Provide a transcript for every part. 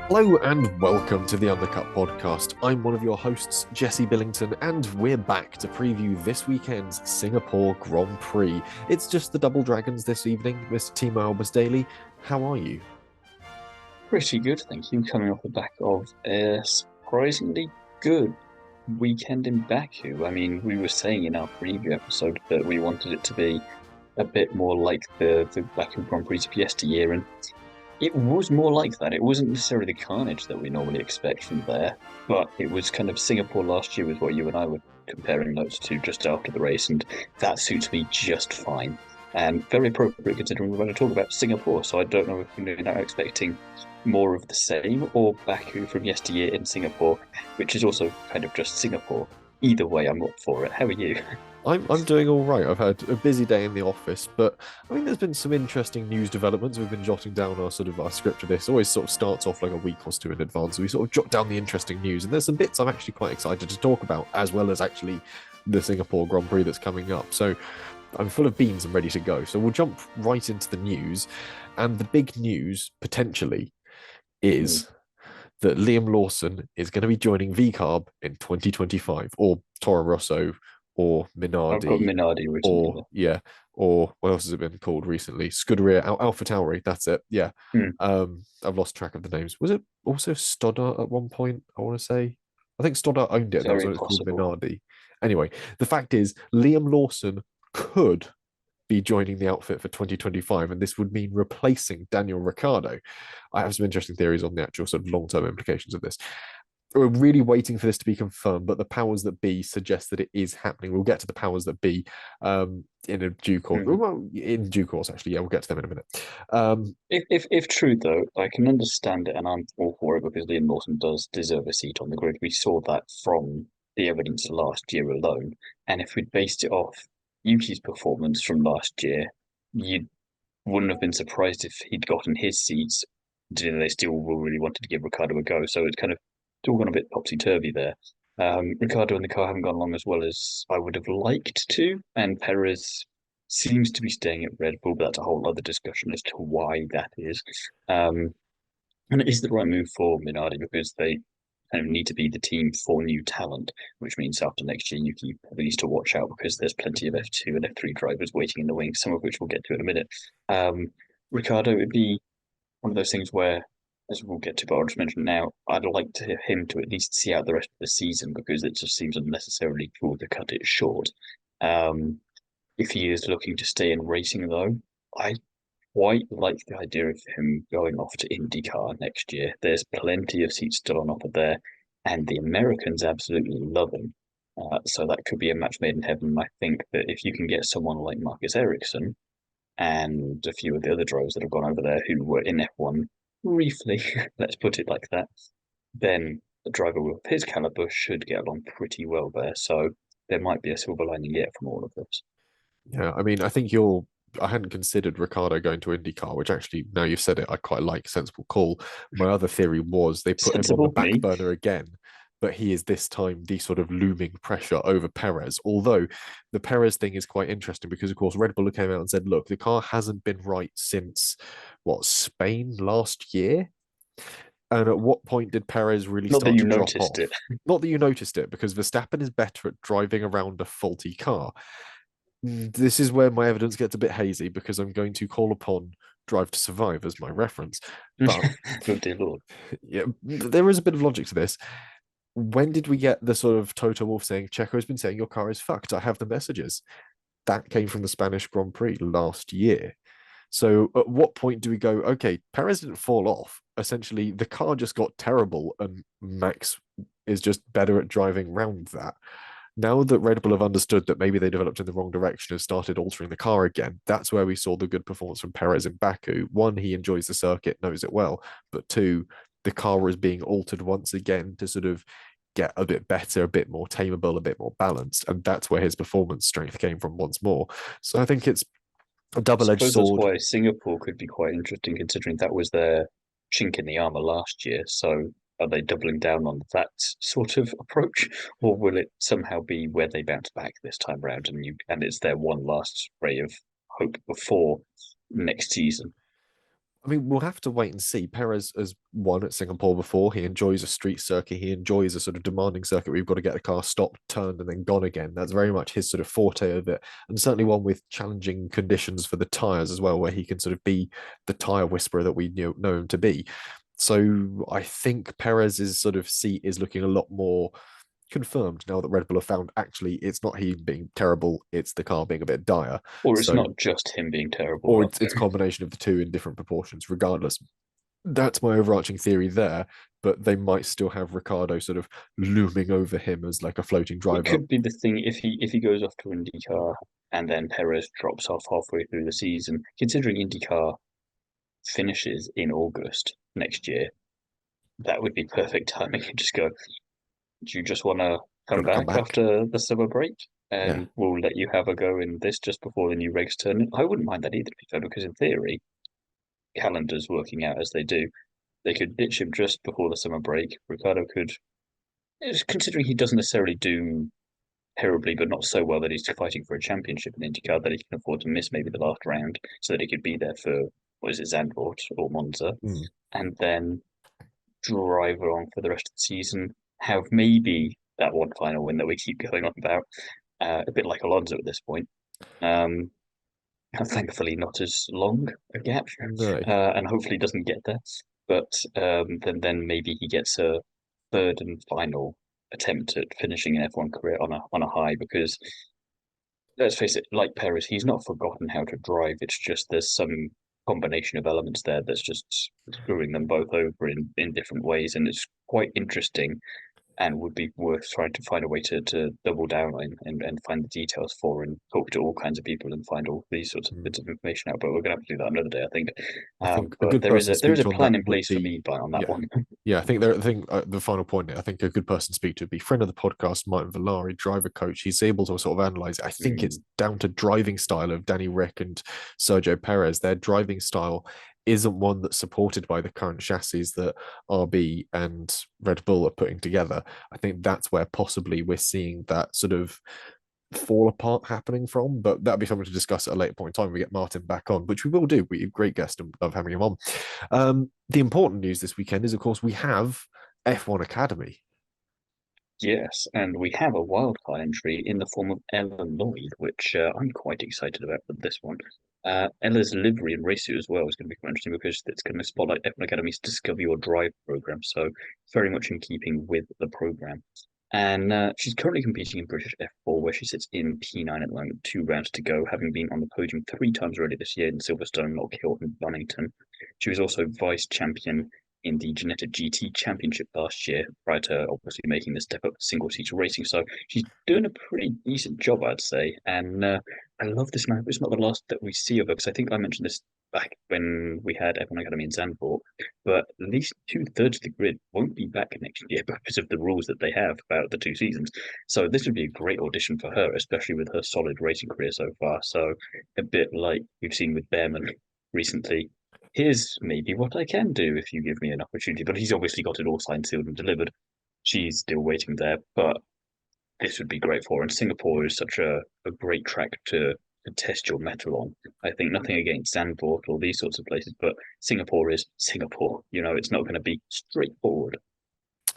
Hello and welcome to the Undercut Podcast. I'm one of your hosts, Jesse Billington, and we're back to preview this weekend's Singapore Grand Prix. It's just the Double Dragons this evening, Mr. Timo Albus Daly. How are you? Pretty good, thank you. Coming off the back of a surprisingly good weekend in Baku. I mean, we were saying in our preview episode that we wanted it to be a bit more like the Baku Grand Prix of yesteryear, and it was more like that. It wasn't necessarily the carnage that we normally expect from there, but it was kind of Singapore last year was what you and I were comparing notes to just after the race, and that suits me just fine. And very appropriate considering we're going to talk about Singapore, so I don't know if we're now expecting more of the same or Baku from yesteryear in Singapore, which is also kind of just Singapore. Either way, I'm up for it. How are you? I'm doing all right. I've had a busy day in the office, but I mean, there's been some interesting news developments. We've been jotting down our script of this. It always sort of starts off like a week or two in advance. So we sort of jot down the interesting news, and there's some bits I'm actually quite excited to talk about, as well as actually the Singapore Grand Prix that's coming up. So I'm full of beans and ready to go. So we'll jump right into the news, and the big news potentially Hmm. is that Liam Lawson is going to be joining VCarb in 2025, or Toro Rosso, or I've got Minardi, Minardi written or here. yeah, or what else has it been called recently? Scuderia, Alpha Tauri. That's it. Yeah. Hmm. I've lost track of the names. Was it also Stoddart at one point? I want to say. I think Stoddart owned it. And that was Very when it's called possible. Minardi. Anyway, the fact is, Liam Lawson could be joining the outfit for 2025, and this would mean replacing Daniel Ricciardo. I have some interesting theories on the actual sort of long-term implications of this. We're really waiting for this to be confirmed, but the powers that be suggest that it is happening. We'll get to the powers that be in a due course. Hmm. Well, in due course, actually, yeah, we'll get to them in a minute. Um, If true though, I can understand it, and I'm all for it because Liam Lawson does deserve a seat on the grid. We saw that from the evidence last year alone, and if we'd based it off Yuki's performance from last year, you wouldn't have been surprised if he'd gotten his seats. They still really wanted to give Ricardo a go, so it's kind of all gone a bit topsy turvy there. Ricardo and the car haven't gone along as well as I would have liked to, and Perez seems to be staying at Red Bull, but that's a whole other discussion as to why that is. Um, and it is the right move for Minardi because they kind of need to be the team for new talent, which means after next year, Yuki probably needs to watch out because there's plenty of F2 and F3 drivers waiting in the wings, some of which we'll get to in a minute. Ricardo would be one of those things where, as we'll get to, but I'll just mention now, I'd like him to at least see out the rest of the season because it just seems unnecessarily cruel to cut it short. Um, if he is looking to stay in racing, though, I quite like the idea of him going off to IndyCar next year. There's plenty of seats still on offer there, and the Americans absolutely love him. So that could be a match made in heaven. I think that if you can get someone like Marcus Ericsson and a few of the other drivers that have gone over there who were in F1 briefly, let's put it like that, then a driver with his caliber should get along pretty well there. So there might be a silver lining yet from all of this. yeah, I mean, I think you're. I hadn't considered Ricardo going to IndyCar, which actually, now you've said it, I quite like. Sensible call. My other theory was they put him on the Sensible back me. burner again, but he is this time the sort of looming pressure over Perez. Although the Perez thing is quite interesting because, of course, Red Bull came out and said, look, the car hasn't been right since what, Spain last year? And at what point did Perez really Not that start you to drop noticed it. off? Not that you noticed it, because Verstappen is better at driving around a faulty car. This is where my evidence gets a bit hazy because I'm going to call upon Drive to Survive as my reference. But Oh dear Lord. yeah, there is a bit of logic to this. When did we get the sort of Toto Wolff saying, Checo's been saying your car is fucked? I have the messages. That came from the Spanish Grand Prix last year. So at what point do we go, okay, Perez didn't fall off. Essentially, the car just got terrible and Max is just better at driving round that. Now that Red Bull have understood that maybe they developed in the wrong direction and started altering the car again, that's where we saw the good performance from Perez in Baku. One, he enjoys the circuit, knows it well, but two, the car is being altered once again to sort of get a bit better, a bit more tameable, a bit more balanced. And that's where his performance strength came from once more. So I think it's a I double edged suppose that's sword. why Singapore could be quite interesting considering that was their chink in the armor last year. So are they doubling down on that sort of approach, or will it somehow be where they bounce back this time round and it's their one last ray of hope before next season? I mean, we'll have to wait and see. Perez has won at Singapore before. He enjoys a street circuit. He enjoys a sort of demanding circuit where you've got to get the car stopped, turned, and then gone again. That's very much his sort of forte of it. And certainly one with challenging conditions for the tyres as well, where he can sort of be the tyre whisperer that we know him to be. So I think Perez's sort of seat is looking a lot more confirmed now that Red Bull have found actually it's not he being terrible, it's the car being a bit dire. Or it's So, not just him being terrible, or right? it's a combination of the two in different proportions, regardless. That's my overarching theory there, but they might still have Ricardo sort of looming over him as like a floating It driver. could be the thing if he goes off to IndyCar and then Perez drops off halfway through the season, considering IndyCar finishes in August next year, that would be perfect timing. You just go, do you just want to come Gonna come back back. after the summer break? Yeah. And we'll let you have a go in this just before the new regs turn in. I wouldn't mind that either, to be fair, because in theory, calendars working out as they do, they could ditch him just before the summer break. Ricardo could, considering he doesn't necessarily do terribly, but not so well that he's fighting for a championship in IndyCar, that he can afford to miss maybe the last round so that he could be there for, what is it, Zandvoort or Monza, Mm. and then drive on for the rest of the season, have maybe that one final win that we keep going on about, a bit like Alonso at this point. Um, and thankfully, not as long a gap, No. and hopefully doesn't get there. But then maybe he gets a third and final attempt at finishing an F1 career on a high, because let's face it, like Perez, he's not forgotten how to drive. It's just there's some combination of elements there that's just screwing them both over in different ways, and it's quite interesting and would be worth trying to find a way to double down on and find the details for and talk to all kinds of people and find all these sorts of Mm. bits of information out. But we're gonna have to do that another day, I think. I think a But good there is person a to there speak is a to on that plan in would place for be, me on that yeah, one. yeah. The final point. I think a good person to speak to would be friend of the podcast, Martin Villari, driver coach. He's able to sort of analyze it. I think it's Mm, down to driving style of Danny Rick and Sergio Perez. Their driving style isn't one that's supported by the current chassis that RB and Red Bull are putting together. I think that's where possibly we're seeing that sort of fall apart happening from, but that'll be something to discuss at a later point in time. We get Martin back on, which we will do. We great guest and love having him on. The important news this weekend is, of course, we have F1 Academy. yes, and we have a wildcard entry in the form of Ella Lloyd, which I'm quite excited about for this one. Ella's livery and race suit as well is going to be quite interesting because it's going to spotlight F1 Academy's Discover Your Drive program, so very much in keeping with the program. And she's currently competing in British F4, where she sits in P9 at the moment, 2 rounds to go, having been on the podium 3 times already this year in Silverstone, Knock Hill, and Bonington. She was also vice champion in the Genetic GT Championship last year, prior to obviously making the step up to single seater racing. So she's doing a pretty decent job, I'd say. And I love this map. It's not the last that we see of her, because I think I mentioned this back when we had F1 Academy in Zandvoort, but at least 2/3 of the grid won't be back next year because of the rules that they have about the 2 seasons. So this would be a great audition for her, especially with her solid racing career so far. So a bit like we've seen with Behrman recently. Here's maybe what I can do if you give me an opportunity. But he's obviously got it all signed, sealed, and delivered. She's still waiting there, but this would be great for her. And Singapore is such a great track to test your mettle on. I think nothing against Zandvoort or these sorts of places, but Singapore is Singapore. You know, it's not going to be straightforward.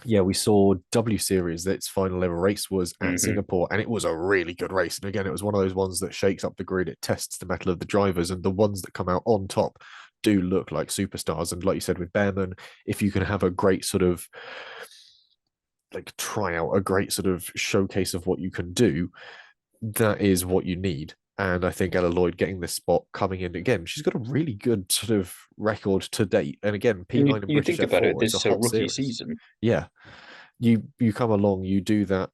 Yeah, we saw W Series. Its final ever race was at Hmm. Singapore, and it was a really good race. And again, it was one of those ones that shakes up the grid. It tests the mettle of the drivers, and the ones that come out on top do look like superstars. And like you said with Behrman, if you can have a great sort of like tryout, a great sort of showcase of what you can do, that is what you need. And I think Ella Lloyd getting this spot coming in again, she's got a really good sort of record to date. And again, And P9 and you British think about it, F4, it's a this is her hot rookie series. season. Yeah. You come along, you do that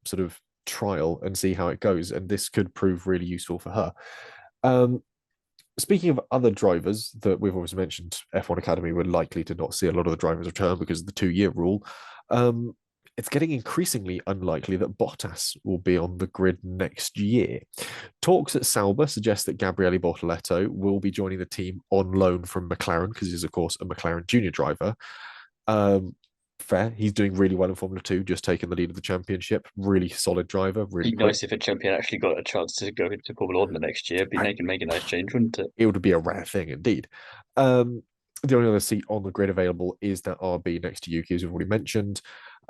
sort of trial and see how it goes. And this could prove really useful for her. Um, Speaking of other drivers that we've always mentioned, F1 Academy were likely to not see a lot of the drivers return because of the 2 year rule. Um, it's getting increasingly unlikely that Bottas will be on the grid next year. Talks at Sauber suggest that Gabriele Bortoleto will be joining the team on loan from McLaren because he's, of course, a McLaren junior driver. Um, fair. He's doing really well in Formula 2, just taking the lead of the championship. Really solid driver, really Be quick. nice if a champion actually got a chance to go into Formula One the next year. Be I, make a nice change, wouldn't it? it would be a rare thing indeed. The only other seat on the grid available is that RB next to Yuki, as we've already mentioned.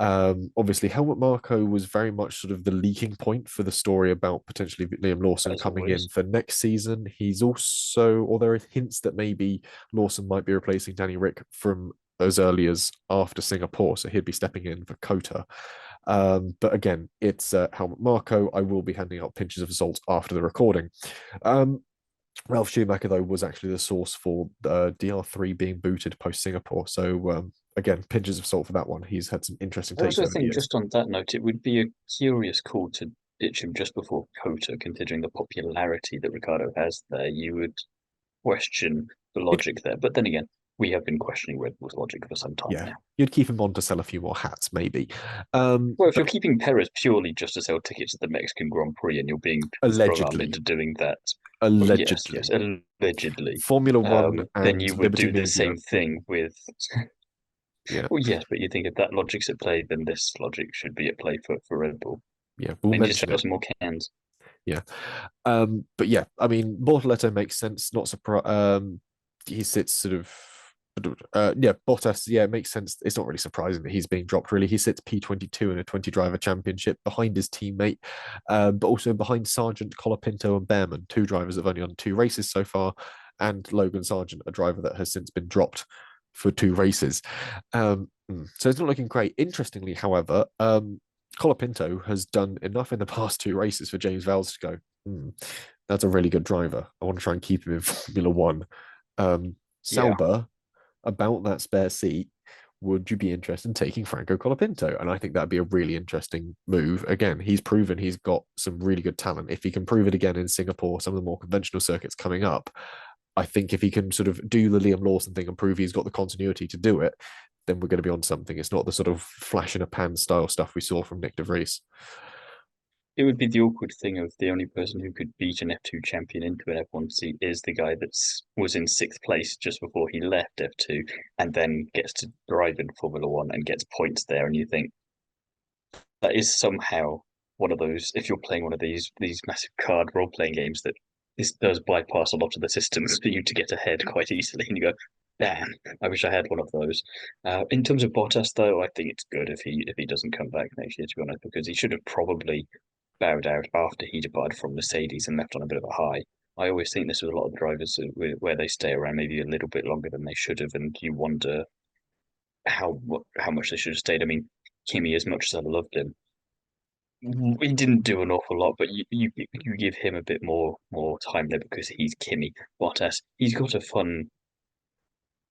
Obviously, Helmut Marko was very much sort of the leaking point for the story about potentially Liam Lawson As coming in always. for next season. He's also, or there are hints that maybe Lawson might be replacing Danny Rick from as early as after Singapore, so he'd be stepping in for Kota. But again, it's Helmut Marko. I will be handing out pinches of salt after the recording. Ralph Schumacher, though, was actually the source for DR3 being booted post Singapore. So, again, pinches of salt for that one. He's had some interesting I takes also over the think, years. just on that note, it would be a curious call to ditch him just before Kota, considering the popularity that Ricardo has there. You would question the It, logic there. But then again, we have been questioning Red Bull's logic for some time yeah, now. you'd keep him on to sell a few more hats, maybe. Well, if you're But keeping Perez purely just to sell tickets at the Mexican Grand Prix and you're being strong armed allegedly, into doing that, well, yes, allegedly, allegedly, Formula One then and you would Liberty do the Media, same thing with. yeah, Well, yes, but you think if that logic's at play, then this logic should be at play for Red Bull. yeah, we'll They need to mention sell it. some more cans. Yeah. But yeah, I mean, Bortoleto makes sense. Not surprised. He sits sort of. Yeah, Bottas. Yeah, it makes sense. It's not really surprising that he's being dropped. Really, he sits P22 in a 20 driver championship behind his teammate, but also behind Sargent, Colapinto, and Behrman, two drivers that have only done two races so far, and Logan Sargent, a driver that has since been dropped for two races. So it's not looking great. Interestingly, however, Colapinto has done enough in the past two races for James Vowles to go, that's a really good driver. I want to try and keep him in Formula One. Yeah, Sauber, about that spare seat, would you be interested in taking Franco Colapinto? And I think that'd be a really interesting move. Again, he's proven he's got some really good talent. If he can prove it again in Singapore, some of the more conventional circuits coming up, I think if he can sort of do the Liam Lawson thing and prove he's got the continuity to do it, then we're going to be on something. It's not the sort of flash in a pan style stuff we saw from Nick De Vries. it would be the awkward thing of the only person who could beat an F2 champion into an F1 seat is the guy that was in sixth place just before he left F2 and then gets to drive in Formula One and gets points there. And you think that is somehow one of those, if you're playing one of these massive card role playing games, that this does bypass a lot of the systems for you to get ahead quite easily. And you go, damn, I wish I had one of those. In terms of Bottas, though, I think it's good if he doesn't come back next year, to be honest, because he should have probably bowed out after he departed from Mercedes and left on a bit of a high. I always think this with a lot of drivers where they stay around maybe a little bit longer than they should have, and you wonder how much they should have stayed. I mean, Kimi, as much as I loved him, he didn't do an awful lot, but you give him a bit more time there because he's Kimi. Bottas, he's got a fun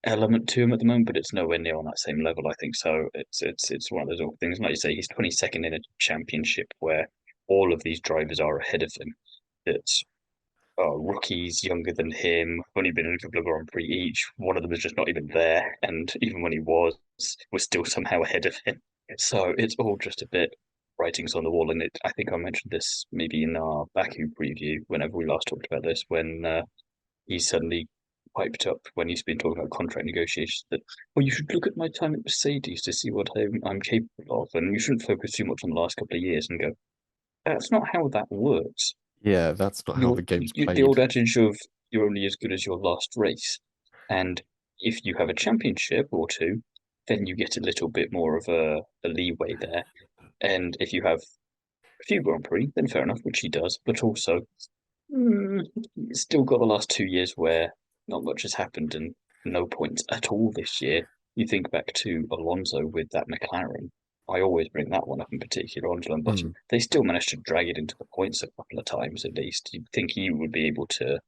element to him at the moment, but it's nowhere near on that same level. I think so. It's one of those awkward things. Like you say, he's 22nd in a championship where all of these drivers are ahead of him. That rookies younger than him, only been in a couple of Grand Prix each. One of them is just not even there, and even when he was still somehow ahead of him. So it's all just a bit writings on the wall. And I think I mentioned this maybe in our Baku preview whenever we last talked about this, when he suddenly piped up when he's been talking about contract negotiations that, well, you should look at my time at Mercedes to see what I'm capable of, and you shouldn't focus too much on the last couple of years and go, that's not how that works. Yeah, that's not how the game's The old played. adage of you're only as good as your last race. And if you have a championship or two, then you get a little bit more of a leeway there. And if you have a few Grand Prix, then fair enough, which he does. But also, still got the last 2 years where not much has happened and no points at all this year. You think back to Alonso with that McLaren. I always bring that one up in particular, Angelo and Button. Mm, They still managed to drag it into the points a couple of times at least. You'd think you would be able to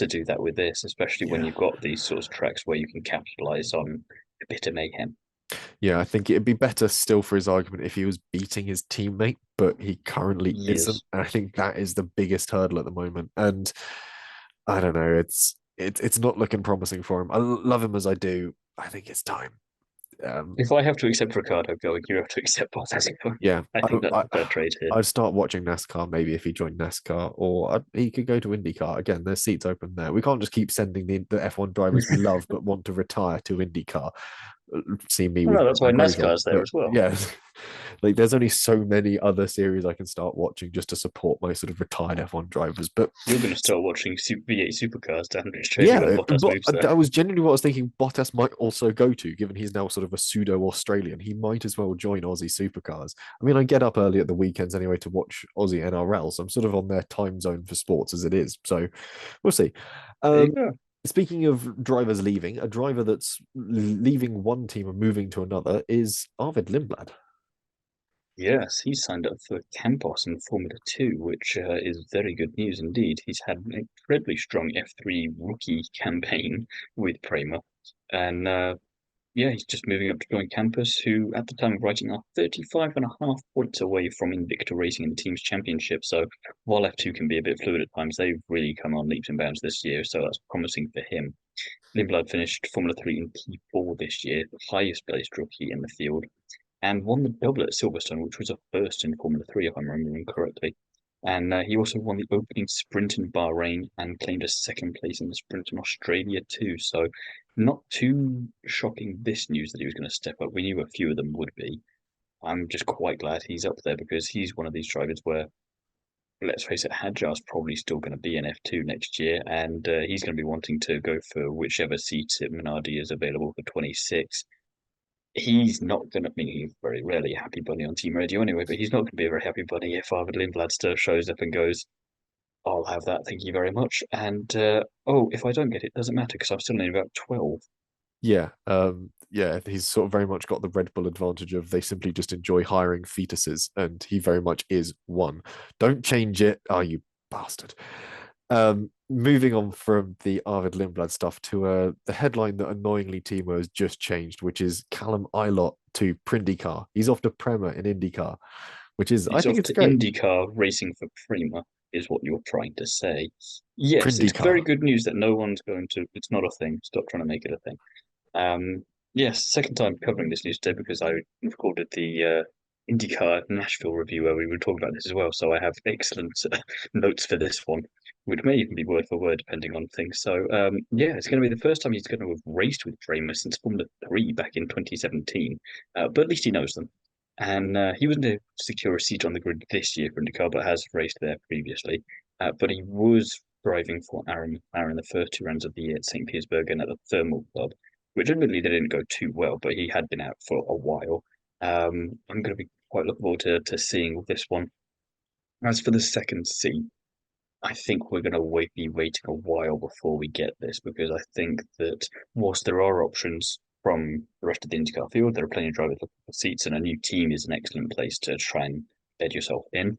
do that with this, especially when yeah. you've got these sorts of tracks where you can capitalize on a bit of mayhem. Yeah, I think it'd be better still for his argument if he was beating his teammate, but he currently isn't. Years. And I think that is the biggest hurdle at the moment. And I don't know, it's not looking promising for him. I love him as I do. I think it's time. Um, If I have to accept Ricardo going, you have to accept Bottas going. yeah, I think that's the fair trade here. I'd start watching NASCAR maybe if he joined NASCAR, or he could go to IndyCar. Again, there's seats open there. We can't just keep sending the F1 drivers we love but want to retire to IndyCar. See me Well, with no, that's why Land Rover. NASCAR's there But as well. yeah, like there's only so many other series I can start watching just to support my sort of retired F1 drivers. But You're going to start watching V8 supercars down the Australia when yeah, Bottas but moves there. that was genuinely what I was thinking Bottas might also go to, given he's now sort of a pseudo Australian. He might as well join Aussie supercars. I mean, I get up early at the weekends anyway to watch Aussie NRL, so I'm sort of on their time zone for sports as it is. So we'll see. There you Um, go. Speaking of drivers leaving, a driver that's leaving one team and moving to another is Arvid Lindblad. Yes, he's signed up for Campos in Formula 2, which is very good news indeed. He's had an incredibly strong F3 rookie campaign with Prema. And yeah, he's just moving up to join Campos, who at the time of writing are 35.5 points away from Invicta Racing in the team's championship. So while F2 can be a bit fluid at times, they've really come on leaps and bounds this year. So that's promising for him. Lindblad finished Formula 3 in P4 this year, the highest placed rookie in the field, and won the doublet at Silverstone, which was a first in Formula 3, if I'm remembering correctly. And he also won the opening sprint in Bahrain and claimed a second place in the sprint in Australia too. So not too shocking this news that he was going to step up. We knew a few of them would be. I'm just quite glad he's up there because he's one of these drivers where, let's face it, Hadjar's probably still going to be in F2 next year, and he's going to be wanting to go for whichever seat at Minardi is available for 26. He's not going to be he's very rarely a happy bunny on team radio anyway, but he's not going to be a very happy bunny if Arvid Lindblad still shows up and goes, I'll have that, thank you very much. And oh, if I don't get it, doesn't matter because I'm still only about 12. Yeah, he's sort of very much got the Red Bull advantage of they simply just enjoy hiring fetuses, and he very much is one. Don't change it, oh you bastard. Moving on from the Arvid Lindblad stuff to the headline that annoyingly Timo has just changed, which is Callum Ilott to PrindyCar. He's off to Prema in IndyCar, which is I He's think off it's to great. IndyCar racing for Prima, is what you're trying to say. Yes, it's very PrindyCar. good news that no one's going to, it's not a thing. Stop trying to make it a thing. Yes, second time covering this news today because I recorded the IndyCar Nashville review where we were talking about this as well. So I have excellent notes for this one, which may even be word for word depending on things. So yeah, it's going to be the first time he's going to have raced with Prema since Formula 3 back in 2017. But at least he knows them. And he wasn't able to secure a seat on the grid this year for IndyCar, but has raced there previously. But he was driving for Aaron McLaren the first two rounds of the year at St. Petersburg and at the Thermal Club, which admittedly they didn't go too well, but he had been out for a while. I'm going to be quite looking forward to seeing this one. As for the second seat, I think we're going to be waiting a while before we get this because I think that whilst there are options from the rest of the IndyCar field, there are plenty of drivers looking for seats, and a new team is an excellent place to try and bed yourself in.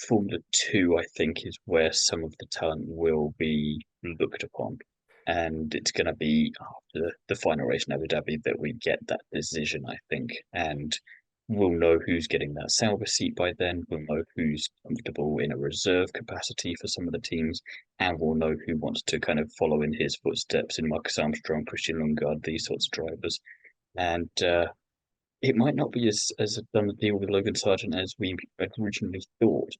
Formula 2, I think, is where some of the talent will be looked upon. And it's going to be after the final race in Abu Dhabi that we get that decision, I think. And we'll know who's getting that Sauber seat by then. We'll know who's comfortable in a reserve capacity for some of the teams. And we'll know who wants to kind of follow in his footsteps in Marcus Armstrong, Christian Lundgaard, these sorts of drivers. And it might not be as done a deal with Logan Sargent as we originally thought.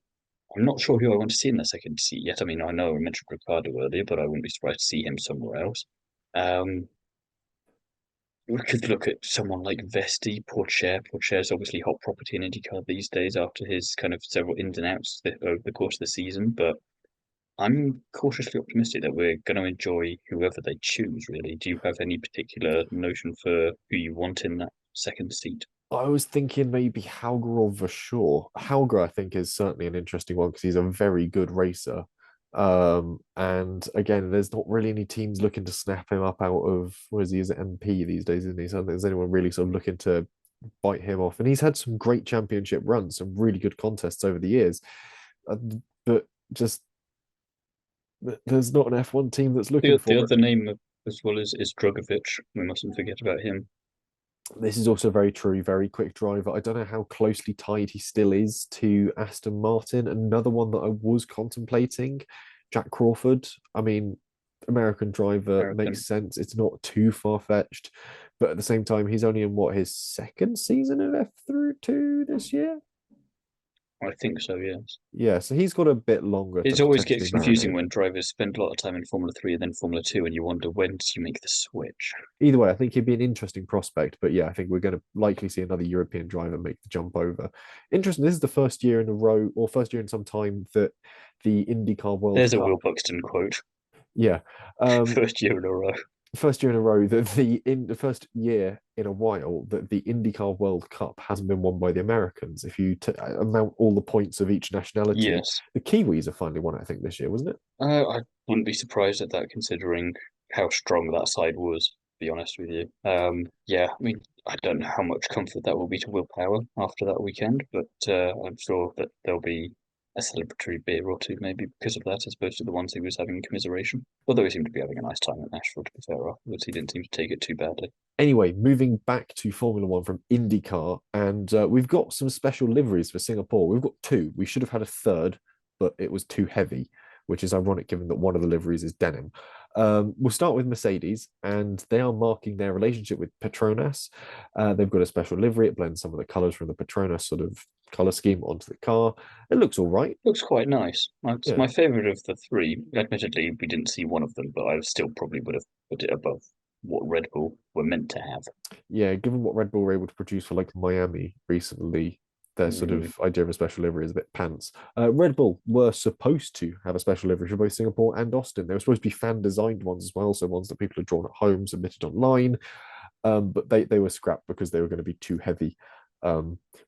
I'm not sure who I want to see in the second seat yet. I mean, I know I mentioned Ricardo earlier, but I wouldn't be surprised to see him somewhere else. Um, we could look at someone like Vesti, Pourchaire. Pourchaire is obviously hot property in IndyCar these days after his kind of several ins and outs over the course of the season. But I'm cautiously optimistic that we're going to enjoy whoever they choose, really. Do you have any particular notion for who you want in that second seat? I was thinking maybe Hauger or Verschoor. Hauger, I think, is certainly an interesting one because he's a very good racer. And again, there's not really any teams looking to snap him up out of what is he? Is it MP these days, isn't he? So there's anyone really sort of looking to bite him off. And he's had some great championship runs, some really good contests over the years. Uh, but just there's not an F1 team that's looking The for it. other name as well is Drogovic. We mustn't forget about him. This is also very true, very quick driver. I don't know how closely tied he still is to Aston Martin. Another one that I was contemplating, Jack Crawford. I mean, American driver American. makes sense. It's not too far fetched, but at the same time, he's only in what his second season of F through two this year. I think so, yes. Yeah, so he's got a bit longer to It always gets potentially confusing marinate. when drivers spend a lot of time in Formula 3 and then Formula 2, and you wonder when do you make the switch? Either way, I think he'd be an interesting prospect. But yeah, I think we're going to likely see another European driver make the jump over. Interesting. This is the first year in a row, or first year in some time, that the IndyCar World There's a Cup. Will Buxton quote. Yeah, First year in a row. first year in a row that the first year in a while that the IndyCar World Cup hasn't been won by the Americans. If you amount all the points of each nationality, Yes. the Kiwis have finally won it, I think, this year, wasn't it? I wouldn't be surprised at that considering how strong that side was, to be honest with you. Yeah, I mean, I don't know how much comfort that will be to Will Power after that weekend, but I'm sure that there'll be a celebratory beer or two maybe because of that, as opposed to the ones he was having in commiseration. Although he seemed to be having a nice time at Nashville, to be fair, afterwards. He didn't seem to take it too badly. Anyway, moving back to Formula One from IndyCar, and we've got some special liveries for Singapore. We've got two. We should have had a third, but it was too heavy, which is ironic given that one of the liveries is denim. We'll start with Mercedes, and they are marking their relationship with Petronas. They've got a special livery. It blends some of the colors from the Petronas sort of color scheme onto the car. It looks all right. Looks quite nice. It's Yeah. my favourite of the three. Admittedly, we didn't see one of them, but I still probably would have put it above what Red Bull were meant to have. Yeah, given what Red Bull were able to produce for like Miami recently, their sort Mm. of idea of a special livery is a bit pants. Red Bull were supposed to have a special livery for both Singapore and Austin. They were supposed to be fan designed ones as well, so ones that people had drawn at home, submitted online. But they were scrapped because they were going to be too heavy,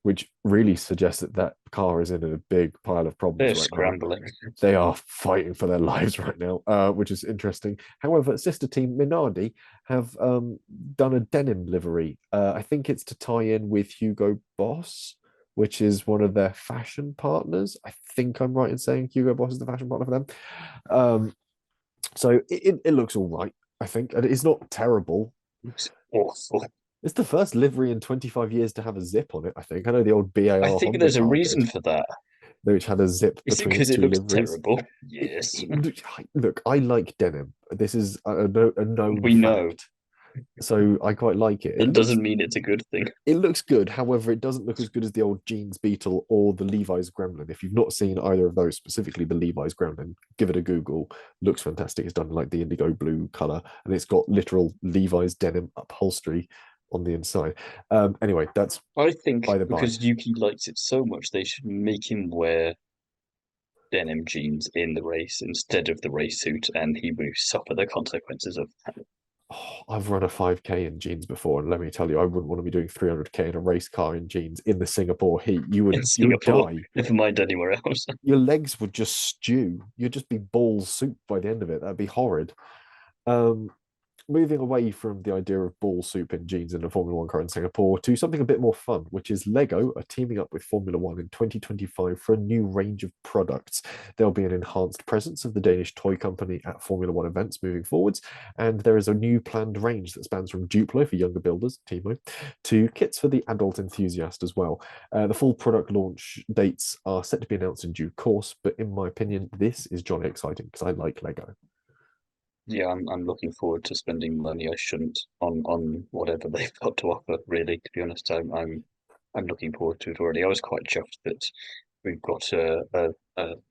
which really suggests that that car is in a big pile of problems They're right now. scrambling. They are fighting for their lives right now, which is interesting. However, sister team Minardi have done a denim livery. I think it's to tie in with Hugo Boss, which is one of their fashion partners. I think I'm right in saying Hugo Boss is the fashion partner for them. So it looks all right, I think. And it's not terrible. Looks awful. It's the first livery in 25 years to have a zip on it, I think. I know the old BAR I think Honda there's a car reason did, for that. which had a zip Is it between its because it two looks liveries. terrible? Yes. Look, I like denim. This is a known We know. fact. So I quite like it. That doesn't mean it's a good thing. It looks good. However, it doesn't look as good as the old Jeans Beetle or the Levi's Gremlin. If you've not seen either of those, specifically the Levi's Gremlin, give it a Google. Looks fantastic. It's done like the indigo blue color, and it's got literal Levi's denim upholstery on the inside. Anyway, that's I think by the by. because Yuki likes it so much, they should make him wear denim jeans in the race instead of the race suit, and he will suffer the consequences of that. Oh, I've run a 5K in jeans before, and let me tell you, I wouldn't want to be doing 300K in a race car in jeans in the Singapore heat. In You would Singapore. die. Never mind anywhere else. Your legs would just stew. You'd just be balls soup by the end of it. That'd be horrid. Um, Moving away from the idea of ball soup in jeans in a Formula One car in Singapore to something a bit more fun, which is Lego are teaming up with Formula One in 2025 for a new range of products. There'll be an enhanced presence of the Danish toy company at Formula One events moving forwards, and there is a new planned range that spans from Duplo for younger builders, Thiemo, to kits for the adult enthusiast as well. The full product launch dates are set to be announced in due course, but in my opinion, this is jolly exciting because I like Lego. Yeah, I'm looking forward to spending money I shouldn't on whatever they've got to offer, really, to be honest. I'm looking forward to it already. I was quite chuffed that we've got a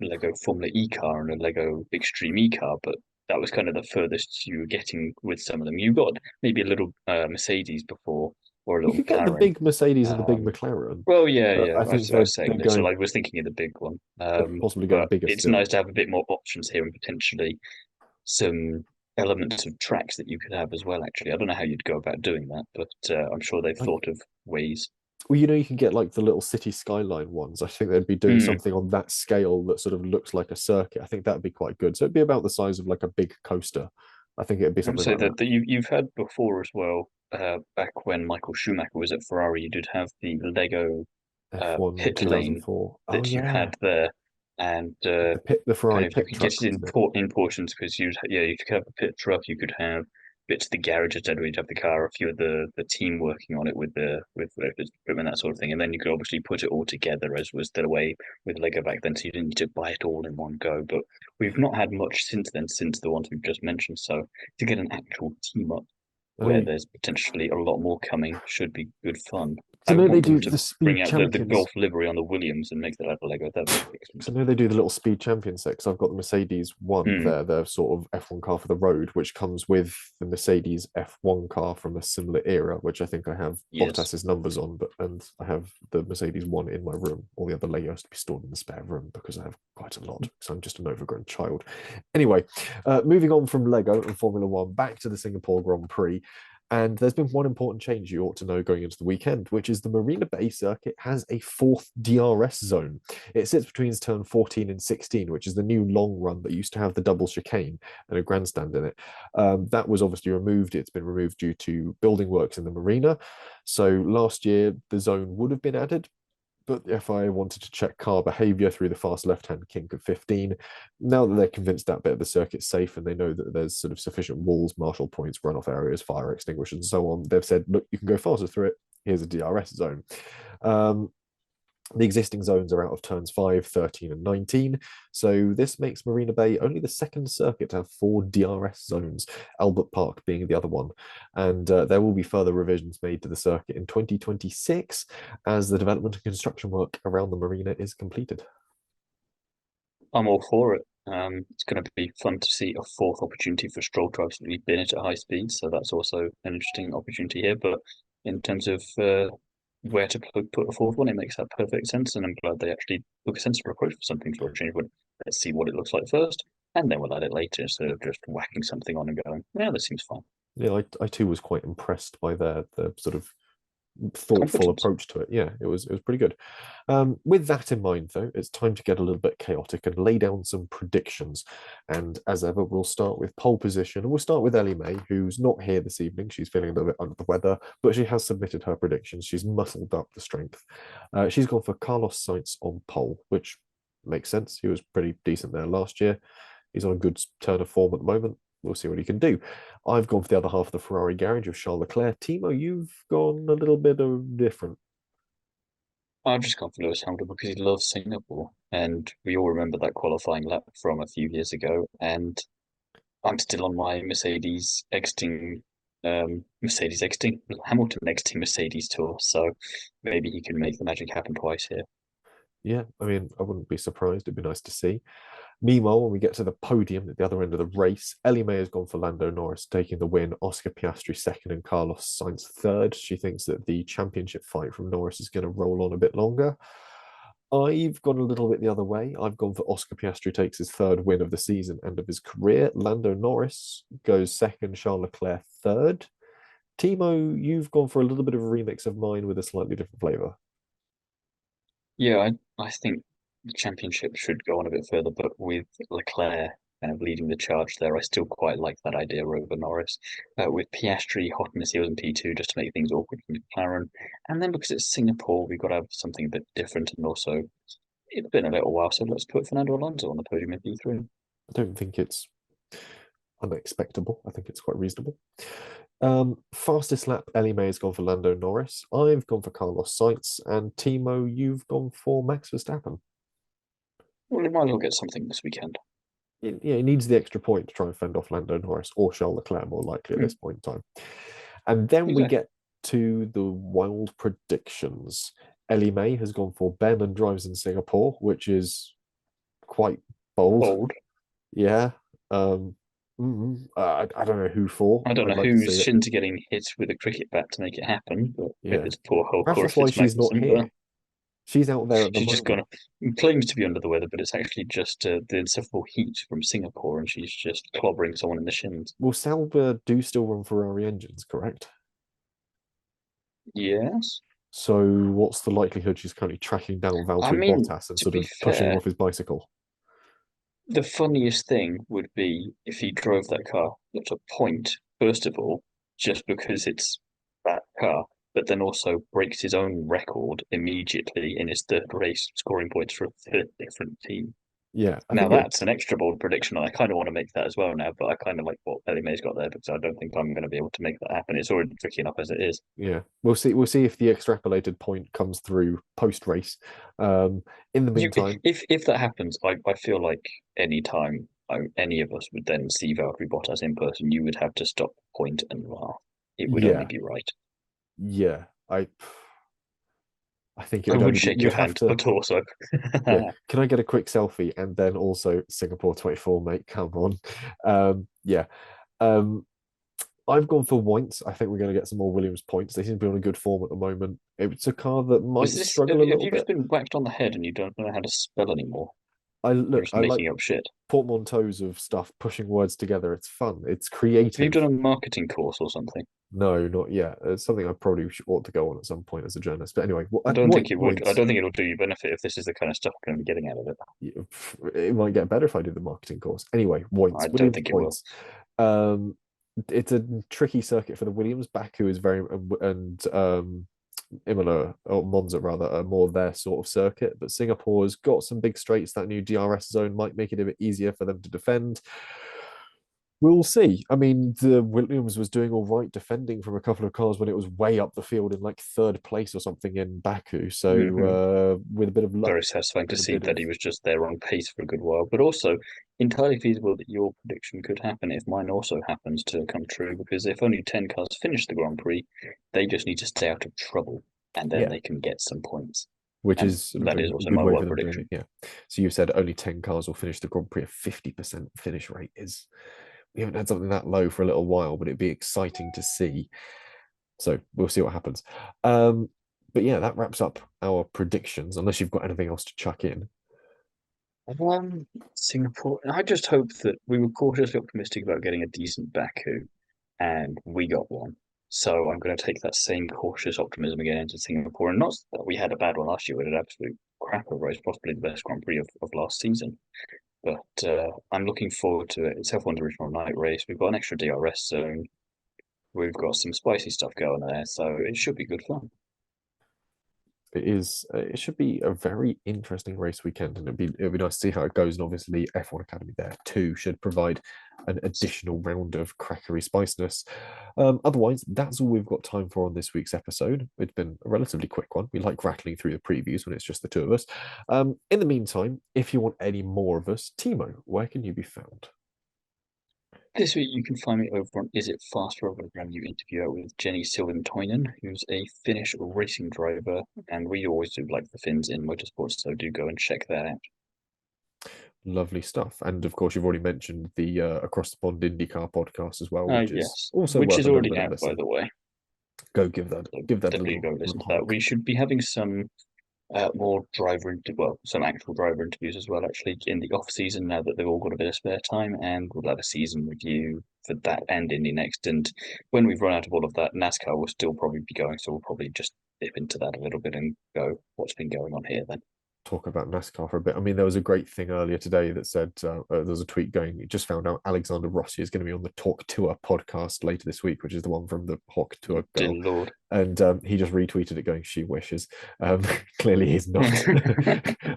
Lego Formula E car and a Lego Extreme E car, but that was kind of the furthest you were getting with some of them. You got maybe a little Mercedes before or a You little could get the McLaren. big Mercedes and the big Um, McLaren, well, yeah, but yeah. I think I they're was saying they're this, so going I was thinking of the big one. they're possibly going But bigger it's still. nice to have a bit more options here and potentially some elements of tracks that you could have as well, actually. I don't know how you'd go about doing that, but I'm sure they've I, thought of ways. well, you can get like the little city skyline ones. I think they'd be doing Mm. something on that scale that sort of looks like a circuit. I think that'd be quite good. So it'd be about the size of like a big coaster. I think it'd be I would something say like that. that you've had before as well, back when Michael Schumacher was at Ferrari, you did have the Lego F1 pit lane 2004. Oh that you yeah, had there, and the kind Ferrari of you pit could get truck, it wasn't it? in portions because you could have a pit truck, you could have bits of the garage instead where you'd have the car, a few of the team working on it with the with equipment, that sort of thing, and then you could obviously put it all together as was the way with Lego back then, so you didn't need to buy it all in one go. But we've not had much since then, since the ones we've just mentioned. So to get an actual team up I where mean, there's potentially a lot more coming should be good fun. So I I would know they want them do to the bring Speed out the Champions. golf livery on the Williams and make that out of Lego. That'd be So excellent. I know they do the little Speed Champion set. So I've got the Mercedes one Hmm. there, the sort of F1 car for the road, which comes with the Mercedes F1 car from a similar era, which I think I have Yes. Bottas's numbers on, but and I have the Mercedes one in my room. All the other Legos to be stored in the spare room because I have quite a lot. Because I'm just an overgrown child. Anyway, moving on from Lego and Formula One back to the Singapore Grand Prix. And there's been one important change you ought to know going into the weekend, which is the Marina Bay circuit has a fourth DRS zone. It sits between turn 14 and 16, which is the new long run that used to have the double chicane and a grandstand in it. That was obviously removed. It's been removed due to building works in the marina. So last year, the zone would have been added, but the FIA wanted to check car behaviour through the fast left-hand kink of 15. Now that they're convinced that bit of the circuit's safe and they know that there's sort of sufficient walls, marshal points, runoff areas, fire extinguishers, and so on, they've said, look, you can go faster through it. Here's a DRS zone. The existing zones are out of turns 5, 13, and 19. So this makes Marina Bay only the second circuit to have 4 DRS zones, Albert Park being the other one. And there will be further revisions made to the circuit in 2026 as the development and construction work around the marina is completed. I'm all for it. It's going to be fun to see a fourth opportunity for Stroll to absolutely bin it at high speed. So that's also an interesting opportunity here. But in terms of where to put a fourth one, it makes that perfect sense. And I'm glad they actually took a sensible approach for something for a change. But let's see what it looks like first, and then we'll add it later instead of just whacking something on and going, yeah, this seems fine. Yeah, I too was quite impressed by their sort of thoughtful Competence. approach to it. Yeah, it was pretty good. With that in mind, though, it's time to get a little bit chaotic and lay down some predictions. And as ever, we'll start with pole position. And we'll start with Ellie-May, who's not here this evening. She's feeling a little bit under the weather, but she has submitted her predictions. She's muscled up the strength. She's gone for Carlos Sainz on pole, which makes sense. He was pretty decent there last year. He's on a good turn of form at the moment. We'll see what he can do. I've gone for the other half of the Ferrari garage of Charles Leclerc. Thiemo, you've gone a little bit of different. I've just gone for Lewis Hamilton because he loves Singapore, and we all remember that qualifying lap from a few years ago. And I'm still on my Mercedes exiting, Hamilton exiting Mercedes tour. So maybe he can make the magic happen twice here. Yeah, I mean, I wouldn't be surprised. It'd be nice to see. Meanwhile, when we get to the podium at the other end of the race, Ellie-May has gone for Lando Norris taking the win, Oscar Piastri second, and Carlos Sainz third. She thinks that the championship fight from Norris is going to roll on a bit longer. I've gone a little bit the other way. I've gone for Oscar Piastri takes his third win of the season and of his career. Lando Norris goes second, Charles Leclerc third. Thiemo, you've gone for a little bit of a remix of mine with a slightly different flavour. Yeah, I think the championship should go on a bit further, but with Leclerc kind of leading the charge there, I still quite like that idea over Norris. With Piastri hot in his heels in P2 just to make things awkward for McLaren. And then because it's Singapore, we've got to have something a bit different. And also, it's been a little while, so let's put Fernando Alonso on the podium in P3. I don't think it's unexpectable. I think it's quite reasonable. Fastest lap, Ellie-May has gone for Lando Norris. I've gone for Carlos Sainz, and Thiemo, you've gone for Max Verstappen. Well, we might as well get something this weekend. He needs the extra point to try and fend off Lando Norris or Charles Leclerc, more likely at Mm, this point in time. And then we exactly. get to the wild predictions. Ellie-May has gone for Ben and drives in Singapore, which is quite bold. Bold. Yeah. I don't know who for. I don't know I'd like to whose see it. shins are getting hit with a cricket bat to make it happen, but if Yeah. it's poor Hulk Perhaps or that's if why it's she's not Magnussen, here. but She's out there at the she's just moment. gonna claims to be under the weather, but it's actually just the insufferable heat from Singapore, and she's just clobbering someone in the shins. Will Sauber do still run Ferrari engines, correct? Yes, So what's the likelihood she's currently tracking down I Valtteri mean, Bottas and to sort be of pushing him fair, off his bicycle? the funniest thing would be if he drove that car at a point, first of all, just because it's that car, but then also breaks his own record immediately in his third race, scoring points for a third different team. Yeah, I Now think it. that's an extra bold prediction, and I kind of want to make that as well now, but I kind of like what Ellie-May's got there because I don't think I'm going to be able to make that happen. It's already tricky enough as it is. Yeah, we'll see. We'll see if the extrapolated point comes through post race. In the You, meantime, if that happens, I feel like any time any of us would then see Valtteri Bottas in person, you would have to stop, point, and laugh. It would only yeah, be right. yeah. I think it I would would only be shake your you'd have hand, to. but also Yeah, can I get a quick selfie and then also Singapore 24, mate? Come on. Yeah. Um, I've gone for Wines. I think we're going to get some more Williams points. They seem to be on a good form at the moment. It's a car that was might this struggle a have little you just bit. been whacked on the head and you don't know how to spell anymore? I You're look, just I like making up shit. portmanteaus of stuff, pushing words together. It's fun. It's Have you done creative. a marketing course or something? No, not yet. It's something I probably ought to go on at some point as a journalist. But anyway, I don't think it would. I Wines. don't think it'll do you benefit if this is the kind of stuff I'm going to be getting out of it. It might get better if I do the marketing course. Anyway, I Wines, don't Williams think it will. points. Um, it's a tricky circuit for the Williams. Baku is very and Imola or Monza rather are more their sort of circuit, but Singapore's got some big straights. That new DRS zone might make it a bit easier for them to defend. We'll see. I mean, the Williams was doing all right defending from a couple of cars when it was way up the field in like third place or something in Baku. So Hmm. with a bit of luck Very satisfying to and a see bit that of he was just there on pace for a good while, but also entirely feasible that your prediction could happen if mine also happens to come true. Because if only 10 cars finish the Grand Prix, they just need to stay out of trouble, and then yeah, they can get some points. which And is sort of that a is also good my way wild for them doing it. prediction. Yeah. So you said only 10 cars will finish the Grand Prix. A 50% finish rate is we haven't had something that low for a little while, but it'd be exciting to see. So we'll see what happens. Um, but yeah, that wraps up our predictions, unless you've got anything else to chuck in. Um, Singapore. I just hope that we were cautiously optimistic about getting a decent Baku, and we got one. So I'm going to take that same cautious optimism again into Singapore. And not that we had a bad one last year, we had an absolute crapper race, possibly the best Grand Prix of last season. But I'm looking forward to it. It's F1's original night race. We've got an extra DRS zone. We've got some spicy stuff going there, so it should be good fun. It is. It should be a very interesting race weekend, and it'd be nice to see how it goes. And obviously, F1 Academy there too should provide an additional round of crackery spiciness. Otherwise, that's all we've got time for on this week's episode. It's been a relatively quick one. We like rattling through the previews when it's just the two of us. In the meantime, if you want any more of us, Thiemo, where can you be found? This week you can find me over on Is It Faster over a brand new interview with Jenny Silventoinen, who's a Finnish racing driver, and we always do like the Finns in motorsports, so do go and check that out. Lovely stuff. And of course, you've already mentioned the Across the Pond IndyCar podcast as well, which is Yes, also which worth is a little already bit of out, by listen. the way. Go So give that a definitely go listen little to that. honk. We should be having some some actual driver interviews as well, actually, in the off season now that they've all got a bit of spare time, and we'll have a season review for that and Indy next. And when we've run out of all of that, NASCAR will still probably be going, so we'll probably just dip into that a little bit and go, what's been going on here then? Talk about NASCAR for a bit. I mean, there was a great thing earlier today that said there was a tweet going. You just found out Alexander Rossi is going to be on the Talk Tour podcast later this week, which is the one from the Hawk Tour Dear girl. Lord. And he just retweeted it, going, "She wishes." Clearly, he's not.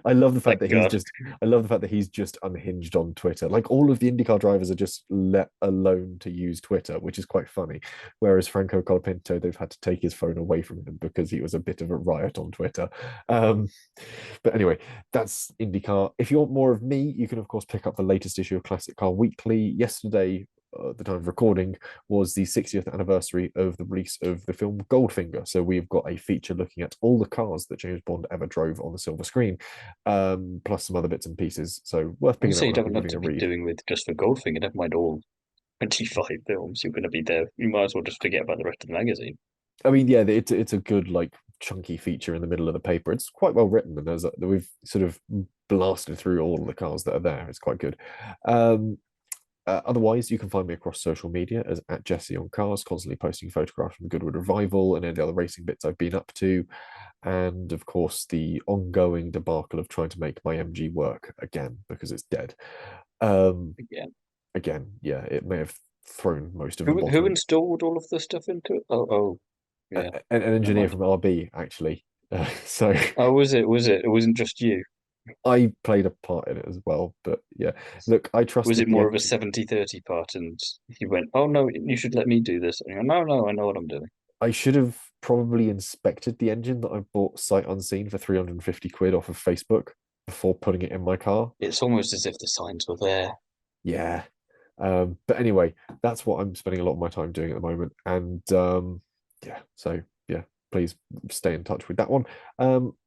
I love the fact Thank that God. I love the fact that he's just unhinged on Twitter. Like all of the IndyCar drivers are just let alone to use Twitter, which is quite funny. Whereas Franco Colapinto, they've had to take his phone away from him because he was a bit of a riot on Twitter. But anyway, that's IndyCar. If you want more of me, you can of course pick up the latest issue of Classic Car Weekly. Yesterday, the time of recording, was the 60th anniversary of the release of the film Goldfinger. So we've got a feature looking at all the cars that James Bond ever drove on the silver screen, plus some other bits and pieces. So worth You picking that say you one up don't have and enough giving to a be read. doing with just for Goldfinger, never mind all 25 films. You're going to be there. You might as well just forget about the rest of the magazine. I mean, yeah, it's a good like chunky feature in the middle of the paper. It's quite well written, and we've sort of blasted through all of the cars that are there. It's quite good. Um, Otherwise, you can find me across social media as at Jesse on Cars, constantly posting photographs from the Goodwood Revival and any other racing bits I've been up to. And of course, the ongoing debacle of trying to make my MG work again because it's dead. Um, Again. Again, yeah, it may have thrown most of the Who bottom. installed all of the stuff into it? Oh, yeah. An Never engineer mind. from RB, actually. So Oh, was it? Was it? It wasn't just you. I played a part in it as well. But yeah, look, I Was it trusted the more of a engine. 70-30 part? And he went, "Oh no, you should let me do this." And you go, "No, no, I know what I'm doing." I should have probably inspected the engine that I bought sight unseen for 350 quid off of Facebook before putting it in my car. It's almost as if the signs were there. Yeah. But anyway, that's what I'm spending a lot of my time doing at the moment. And yeah, so yeah, please stay in touch with that one.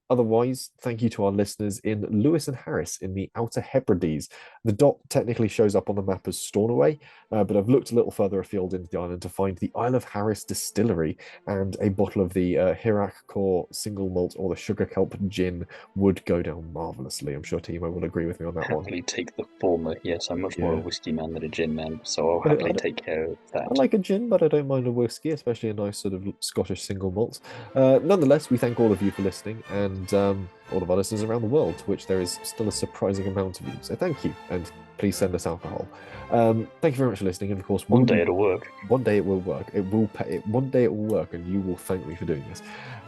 Otherwise, thank you to our listeners in Lewis and Harris in the Outer Hebrides. The dot technically shows up on the map as Stornoway, but I've looked a little further afield into the island to find the Isle of Harris distillery, and a bottle of the Hirak Core single malt or the Sugar Kelp gin would go down marvelously. I'm sure Thiemo will agree with me on that one. Happily take the former. Yes, I'm much more a whiskey man than a gin man, so I'll But happily take care of that. I like a gin, but I don't mind a whiskey, especially a nice sort of Scottish single malt. Nonetheless, we thank all of you for listening, and all of our listeners around the world, to which there is still a surprising amount of you. So thank you, and please send us alcohol. Thank you very much for listening, and of course, one day it'll work. One day it will work. It will pay. One day it will work, and you will thank me for doing this.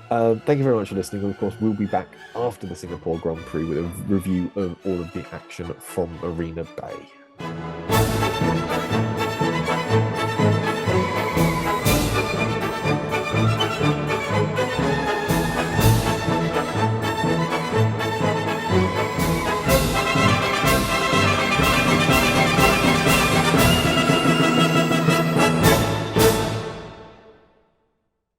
Thank you very much for listening, and of course, we'll be back after the Singapore Grand Prix with a review of all of the action from Arena Bay.